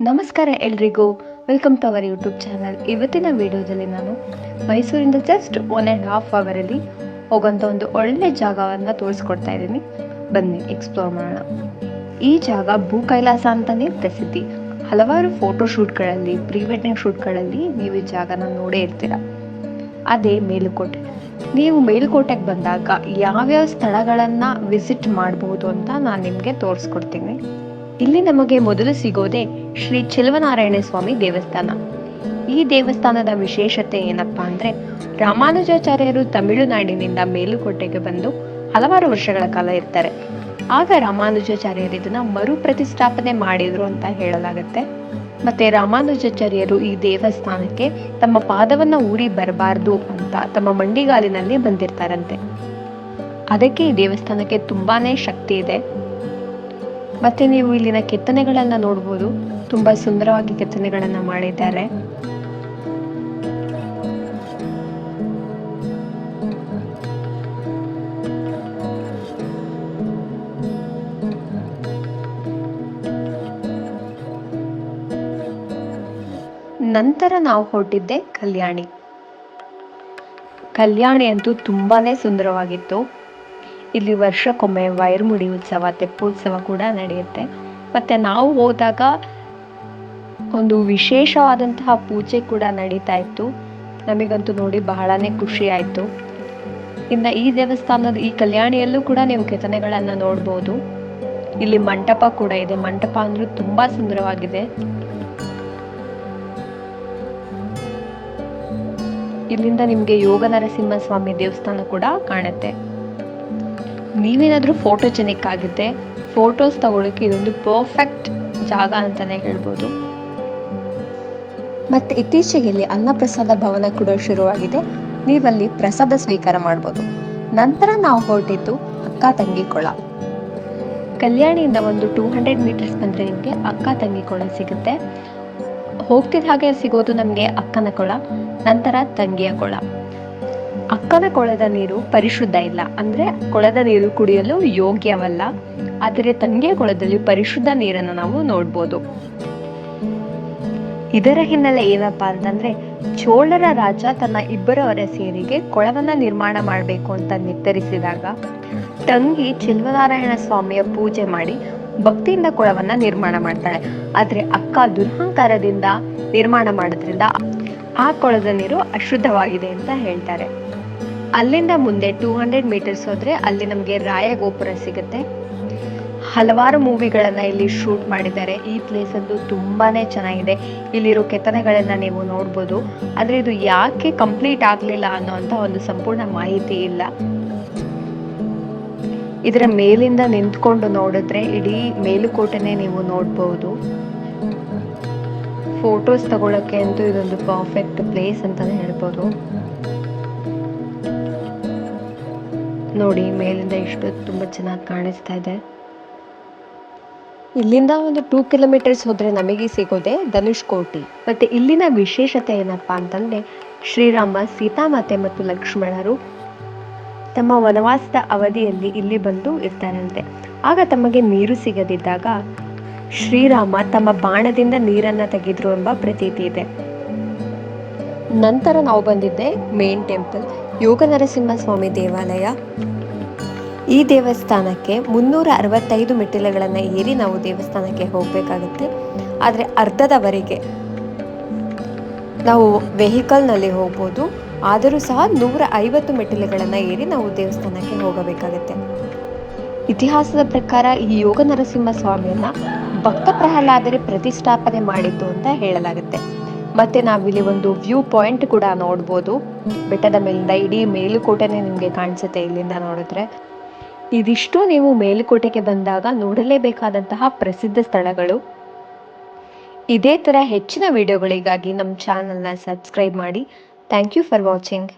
ನಮಸ್ಕಾರ ಎಲ್ರಿಗೂ, welcome to our YouTube channel. ಇವತ್ತಿನ ವಿಡಿಯೋದಲ್ಲಿ ನಾನು ಮೈಸೂರಿಂದ ಜಸ್ಟ್ 1.5 ಅವರಲ್ಲಿ ಹೋಗೋಂಥ ಒಂದು ಒಳ್ಳೆ ಜಾಗವನ್ನು ತೋರಿಸ್ಕೊಡ್ತಾ ಇದ್ದೀನಿ. ಬನ್ನಿ ಎಕ್ಸ್ಪ್ಲೋರ್ ಮಾಡೋಣ. ಈ ಜಾಗ ಭೂ ಕೈಲಾಸ ಅಂತಲೇ ಪ್ರಸಿದ್ಧಿ. ಹಲವಾರು ಫೋಟೋಶೂಟ್ಗಳಲ್ಲಿ, ಪ್ರೀ ವೆಡ್ಡಿಂಗ್ ಶೂಟ್ಗಳಲ್ಲಿ ನೀವು ಈ ಜಾಗನ ನೋಡೇ ಇರ್ತೀರ. ಅದೇ ಮೇಲುಕೋಟೆ. ನೀವು ಮೇಲುಕೋಟೆಗೆ ಬಂದಾಗ ಯಾವ್ಯಾವ ಸ್ಥಳಗಳನ್ನು ವಿಸಿಟ್ ಮಾಡಬಹುದು ಅಂತ ನಾನು ನಿಮಗೆ ತೋರಿಸ್ಕೊಡ್ತೀನಿ. ಇಲ್ಲಿ ನಮಗೆ ಮೊದಲು ಸಿಗೋದೇ ಶ್ರೀ ಚೆಲುವನಾರಾಯಣ ಸ್ವಾಮಿ ದೇವಸ್ಥಾನ. ಈ ದೇವಸ್ಥಾನದ ವಿಶೇಷತೆ ಏನಪ್ಪಾ ಅಂದ್ರೆ, ರಾಮಾನುಜಾಚಾರ್ಯರು ತಮಿಳುನಾಡಿನಿಂದ ಮೇಲುಕೋಟೆಗೆ ಬಂದು ಹಲವಾರು ವರ್ಷಗಳ ಕಾಲ ಇರ್ತಾರೆ. ಆಗ ರಾಮಾನುಜಾಚಾರ್ಯರು ಇದನ್ನ ಮರು ಪ್ರತಿಷ್ಠಾಪನೆ ಮಾಡಿದ್ರು ಅಂತ ಹೇಳಲಾಗತ್ತೆ. ಮತ್ತೆ ರಾಮಾನುಜಾಚಾರ್ಯರು ಈ ದೇವಸ್ಥಾನಕ್ಕೆ ತಮ್ಮ ಪಾದವನ್ನ ಊರಿ ಬರಬಾರ್ದು ಅಂತ ತಮ್ಮ ಮಂಡಿಗಾಲಿನಲ್ಲಿ ಬಂದಿರ್ತಾರಂತೆ. ಅದಕ್ಕೆ ಈ ದೇವಸ್ಥಾನಕ್ಕೆ ತುಂಬಾನೇ ಶಕ್ತಿ ಇದೆ. ಮತ್ತೆ ನೀವು ಇಲ್ಲಿನ ಕೆತ್ತನೆಗಳನ್ನ ನೋಡ್ಬೋದು. ತುಂಬಾ ಸುಂದರವಾಗಿ ಕೆತ್ತನೆಗಳನ್ನ ಮಾಡಿದ್ದಾರೆ. ನಂತರ ನಾವು ಹೊರಟಿದ್ದೆ ಕಲ್ಯಾಣಿ. ಕಲ್ಯಾಣಿ ಅಂತೂ ತುಂಬಾನೇ ಸುಂದರವಾಗಿತ್ತು. ಇಲ್ಲಿ ವರ್ಷಕ್ಕೊಮ್ಮೆ ವೈರಮುಡಿ ಉತ್ಸವ, ತೆಪ್ಪೋತ್ಸವ ಕೂಡ ನಡೆಯುತ್ತೆ. ಮತ್ತೆ ನಾವು ಹೋದಾಗ ಒಂದು ವಿಶೇಷವಾದಂತಹ ಪೂಜೆ ಕೂಡ ನಡೀತಾ ಇತ್ತು. ನಮಗಂತೂ ನೋಡಿ ಬಹಳನೇ ಖುಷಿ ಆಯಿತು. ಇನ್ನು ಈ ದೇವಸ್ಥಾನದ ಈ ಕಲ್ಯಾಣಿಯಲ್ಲೂ ಕೂಡ ನೀವು ಕೆತ್ತನೆಗಳನ್ನ ನೋಡ್ಬೋದು. ಇಲ್ಲಿ ಮಂಟಪ ಕೂಡ ಇದೆ. ಮಂಟಪ ಅಂದ್ರೂ ತುಂಬಾ ಸುಂದರವಾಗಿದೆ. ಇಲ್ಲಿಂದ ನಿಮ್ಗೆ ಯೋಗ ನರಸಿಂಹ ಸ್ವಾಮಿ ದೇವಸ್ಥಾನ ಕೂಡ ಕಾಣುತ್ತೆ. ನೀವೇನಾದ್ರೂ ಫೋಟೋಜೆನಿಕ್ ಆಗಿದೆ, ಫೋಟೋಸ್ ತಗೊಳ್ಳೋಕೆ ಇದೊಂದು ಪರ್ಫೆಕ್ಟ್ ಜಾಗ ಅಂತಾನೆ ಹೇಳ್ಬೋದು. ಮತ್ತೆ ಇತ್ತೀಚೆಗೆ ಇಲ್ಲಿ ಅನ್ನಪ್ರಸಾದ ಭವನ ಕೂಡ ಶುರುವಾಗಿದೆ. ನೀವಲ್ಲಿ ಪ್ರಸಾದ ಸ್ವೀಕಾರ ಮಾಡ್ಬೋದು. ನಂತರ ನಾವು ಹೊರಟಿದ್ದು ಅಕ್ಕ ತಂಗಿ ಕೊಳ. ಕಲ್ಯಾಣಿಯಿಂದ ಒಂದು 200 ಮೀಟರ್ಸ್ ಬಂದ್ರೆ ನಿಮಗೆ ಅಕ್ಕ ತಂಗಿ ಕೊಳ ಸಿಗುತ್ತೆ. ಹೋಗ್ತಿದ್ದ ಹಾಗೆ ಸಿಗೋದು ನಮಗೆ ಅಕ್ಕನ ಕೊಳ, ನಂತರ ತಂಗಿಯ ಕೊಳ. ಅಕ್ಕನ ಕೊಳದ ನೀರು ಪರಿಶುದ್ಧ ಇಲ್ಲ, ಅಂದ್ರೆ ಕೊಳದ ನೀರು ಕುಡಿಯಲು ಯೋಗ್ಯವಲ್ಲ. ಆದರೆ ತಂಗಿಯ ಕೊಳದಲ್ಲಿ ಪರಿಶುದ್ಧ ನೀರನ್ನು ನಾವು ನೋಡ್ಬೋದು. ಇದರ ಹಿನ್ನೆಲೆ ಏನಪ್ಪಾ ಅಂತಂದ್ರೆ, ಚೋಳರ ರಾಜ ತನ್ನ ಇಬ್ಬರ ಅರಸಿಯರಿಗೆ ಕೊಳವನ್ನ ನಿರ್ಮಾಣ ಮಾಡಬೇಕು ಅಂತ ನಿರ್ಧರಿಸಿದಾಗ ತಂಗಿ ಚೆಲುವನಾರಾಯಣ ಸ್ವಾಮಿಯ ಪೂಜೆ ಮಾಡಿ ಭಕ್ತಿಯಿಂದ ಕೊಳವನ್ನ ನಿರ್ಮಾಣ ಮಾಡ್ತಾಳೆ. ಆದ್ರೆ ಅಕ್ಕ ದುರಹಂಕಾರದಿಂದ ನಿರ್ಮಾಣ ಮಾಡೋದ್ರಿಂದ ಆ ಕೊಳದ ನೀರು ಅಶುದ್ಧವಾಗಿದೆ ಅಂತ ಹೇಳ್ತಾರೆ. ಅಲ್ಲಿಂದ ಮುಂದೆ 200 ಮೀಟರ್ಸ್ ಹೋದ್ರೆ ಅಲ್ಲಿ ನಮಗೆ ರಾಯ ಗೋಪುರ ಸಿಗುತ್ತೆ. ಹಲವಾರು ಮೂವಿಗಳನ್ನ ಇಲ್ಲಿ ಶೂಟ್ ಮಾಡಿದ್ದಾರೆ. ಈ ಪ್ಲೇಸ್ ಅಂತೂ ತುಂಬಾನೇ ಚೆನ್ನಾಗಿದೆ. ಇಲ್ಲಿರೋ ಕೆತ್ತನೆಗಳನ್ನ ನೀವು ನೋಡ್ಬೋದು. ಆದ್ರೆ ಇದು ಯಾಕೆ ಕಂಪ್ಲೀಟ್ ಆಗ್ಲಿಲ್ಲ ಅನ್ನೋಂತ ಒಂದು ಸಂಪೂರ್ಣ ಮಾಹಿತಿ ಇಲ್ಲ. ಇದರ ಮೇಲಿಂದ ನಿಂತ್ಕೊಂಡು ನೋಡಿದ್ರೆ ಇಡೀ ಮೇಲುಕೋಟೆನೆ ನೀವು ನೋಡ್ಬೋದು. ಫೋಟೋಸ್ ತಗೊಳಕ್ಕೆ ಅಂತೂ ಇದೊಂದು ಪರ್ಫೆಕ್ಟ್ ಪ್ಲೇಸ್ ಅಂತಾನೆ ಹೇಳ್ಬೋದು. ನೋಡಿ ಮೇಲಿಂದ ಎಷ್ಟು ತುಂಬಾ ಚೆನ್ನಾಗಿ ಕಾಣಿಸ್ತಾ ಇದೆ. ಇಲ್ಲಿಂದ ಒಂದು 2 ಕಿಲೋಮೀಟರ್ಸ್ ಹೋದ್ರೆ ನಮಗೆ ಸಿಗೋದೆ ಧನುಷ್ಕೋಟಿ. ಮತ್ತೆ ಇಲ್ಲಿನ ವಿಶೇಷತೆ ಏನಪ್ಪಾ ಅಂತಂದ್ರೆ, ಶ್ರೀರಾಮ, ಸೀತಾಮಾತೆ ಮತ್ತು ಲಕ್ಷ್ಮಣರು ತಮ್ಮ ವನವಾಸದ ಅವಧಿಯಲ್ಲಿ ಇಲ್ಲಿ ಬಂದು ಇರ್ತಾರಂತೆ. ಆಗ ತಮಗೆ ನೀರು ಸಿಗದಿದ್ದಾಗ ಶ್ರೀರಾಮ ತಮ್ಮ ಬಾಣದಿಂದ ನೀರನ್ನ ತೆಗೆದ್ರು ಎಂಬ ಪ್ರತೀತಿ ಇದೆ. ನಂತರ ನಾವು ಬಂದಿದ್ದೆ ಮೇನ್ ಟೆಂಪಲ್, ಯೋಗ ನರಸಿಂಹ ಸ್ವಾಮಿ ದೇವಾಲಯ. ಈ ದೇವಸ್ಥಾನಕ್ಕೆ 365 ಮೆಟ್ಟಿಲುಗಳನ್ನು ಏರಿ ನಾವು ದೇವಸ್ಥಾನಕ್ಕೆ ಹೋಗಬೇಕಾಗುತ್ತೆ. ಆದರೆ ಅರ್ಧದವರೆಗೆ ನಾವು ವೆಹಿಕಲ್ನಲ್ಲಿ ಹೋಗ್ಬೋದು. ಆದರೂ ಸಹ 150 ಮೆಟ್ಟಿಲುಗಳನ್ನು ಏರಿ ನಾವು ದೇವಸ್ಥಾನಕ್ಕೆ ಹೋಗಬೇಕಾಗುತ್ತೆ. ಇತಿಹಾಸದ ಪ್ರಕಾರ ಈ ಯೋಗ ನರಸಿಂಹ ಸ್ವಾಮಿಯನ್ನ ಭಕ್ತ ಪ್ರಹ್ಲಾದರೇ ಪ್ರತಿಷ್ಠಾಪನೆ ಮಾಡಿದ್ದು ಅಂತ ಹೇಳಲಾಗುತ್ತೆ. ಮತ್ತೆ ನಾವಿಲ್ಲಿ ಒಂದು ವ್ಯೂ ಪಾಯಿಂಟ್ ಕೂಡ ನೋಡ್ಬೋದು. ಬೆಟ್ಟದ ಮೇಲಿಂದ ಇಡೀ ಮೇಲುಕೋಟೆನೆ ನಿಮಗೆ ಕಾಣಿಸುತ್ತೆ ಇಲ್ಲಿಂದ ನೋಡಿದ್ರೆ. ಇದಿಷ್ಟು ನೀವು ಮೇಲುಕೋಟೆಗೆ ಬಂದಾಗ ನೋಡಲೇಬೇಕಾದಂತಹ ಪ್ರಸಿದ್ಧ ಸ್ಥಳಗಳು. ಇದೇ ತರ ಹೆಚ್ಚಿನ ವಿಡಿಯೋಗಳಿಗಾಗಿ ನಮ್ಮ ಚಾನಲ್ನ ಸಬ್ಸ್ಕ್ರೈಬ್ ಮಾಡಿ. Thank you for watching.